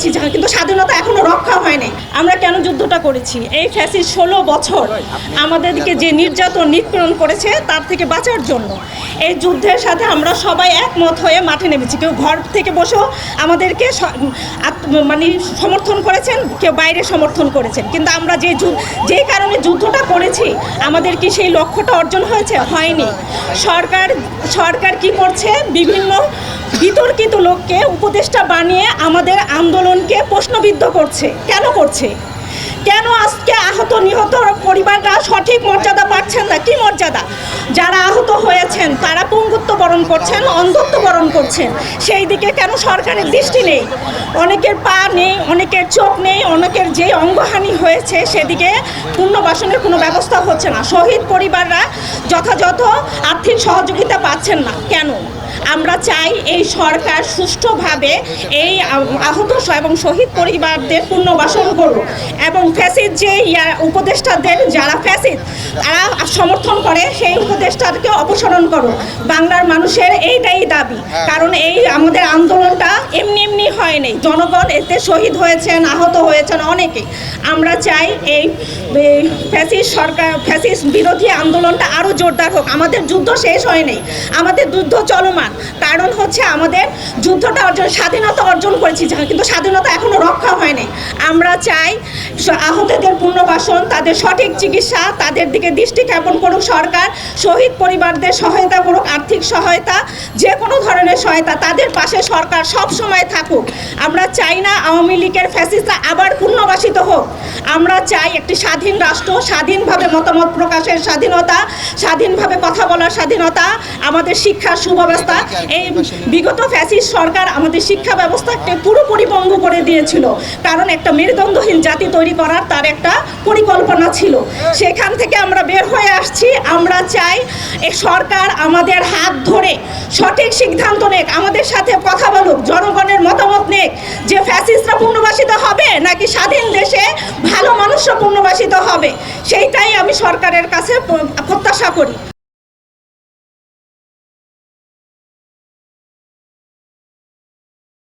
করেছি, কিন্তু স্বাধীনতা এখনো রক্ষা হয়নি। আমরা কেন যুদ্ধটা করেছি? এই ফ্যাসিস্ট 16 বছর আমাদেরকে যে নির্যাতন নিপীড়ন করেছে তার থেকে বাঁচার জন্য এই যুদ্ধের সাথে আমরা সবাই একমত হয়ে মাঠে নেমেছি। কেউ ঘর থেকে বসেও আমাদেরকে মানে সমর্থন করেছেন, কেউ বাইরে সমর্থন করেছেন, কিন্তু আমরা যে কারণে যুদ্ধটা করেছি আমাদের কি সেই লক্ষ্যটা অর্জন হয়েছে? হয়নি। সরকার কি করছে? বিভিন্ন বিতর্কিত লোককে উপদেষ্টা বানিয়ে আমাদের আন্দোলনকে প্রশ্নবিদ্ধ করছে। কেন করছে? কেন আজকে আহত নিহত পরিবাররা সঠিক মর্যাদা পাচ্ছেন না? কি মর্যাদা? যারা আহত হয়েছেন তারা পঙ্গুত্ব বরণ করছেন, অন্ধত্ব বরণ করছেন, সেই দিকে কেন সরকারের দৃষ্টি নেই? অনেকের পা নেই, অনেকের চোখ নেই, অনেকের যে অঙ্গহানি হয়েছে সেদিকে পুনর্বাসনের কোনো ব্যবস্থা হচ্ছে না। শহীদ পরিবাররা যথাযথ আর্থিক সহযোগিতা পাচ্ছেন না। কেন? আমরা চাই এই সরকার সুষ্ঠুভাবে এই আহত এবং শহীদ পরিবারদের পুনর্বাসন করুক এবং ফ্যাসিস্ট যে উপদেষ্টাদের যারা ফ্যাসিস্ট তারা সমর্থন করে সেই উপদেষ্টাকে অপসারণ করুক। বাংলার মানুষের এইটাই দাবি, কারণ এই আমাদের আন্দোলনটা এমনি হয়নি। জনগণ এতে শহীদ হয়েছেন, আহত হয়েছেন অনেকে। আমরা চাই এই ফ্যাসিস্ট বিরোধী আন্দোলনটা আরও জোরদার হোক। আমাদের যুদ্ধ শেষ হয়নি, আমাদের যুদ্ধ চলমান। কারণ হচ্ছে আমাদের যুদ্ধটা স্বাধীনতা অর্জন করেছি, কিন্তু স্বাধীনতা এখনো রক্ষা হয়নি। আমরা চাই আহতদের পুনর্বাসন, তাদের সঠিক চিকিৎসা, তাদের দিকে দৃষ্টি জ্ঞাপন করুক সরকার। শহীদ পরিবারদের সহায়তা করুক, আর্থিক সহায়তা, যে কোনো ধরনের সহায়তা, তাদের পাশে সরকার সব সময় থাকুক। আমরা চাই না আওয়ামী লীগের ফ্যাসিস্টরা আবার পুনর্বাসিত হোক। আমরা চাই একটি স্বাধীন রাষ্ট্র, স্বাধীনভাবে মতামত প্রকাশের স্বাধীনতা, স্বাধীনভাবে কথা বলার স্বাধীনতা, আমাদের শিক্ষার সুব্যবস্থা। এই বিগত ফ্যাসিস্ট সরকার আমাদের শিক্ষা ব্যবস্থাকে পুরোপুরি বন্ধ করে দিয়েছিল, কারণ একটা মেরুদণ্ডহীন জাতি তৈরি করার তার একটা পরিকল্পনা ছিল। সেখান থেকে আমরা বের হয়ে আসছি। আমরা চাই এই সরকার আমাদের হাত ধরে সঠিক সিদ্ধান্ত নেক, আমাদের সাথে কথা বলুক, জনগণের মতামত নেক যে ফ্যাসিস্টরা পুনর্বাসিত হবে নাকি স্বাধীন দেশে ভালো মানুষরা পুনর্বাসিত হবে। সেইটাই আমি সরকারের কাছে প্রত্যাশা করি।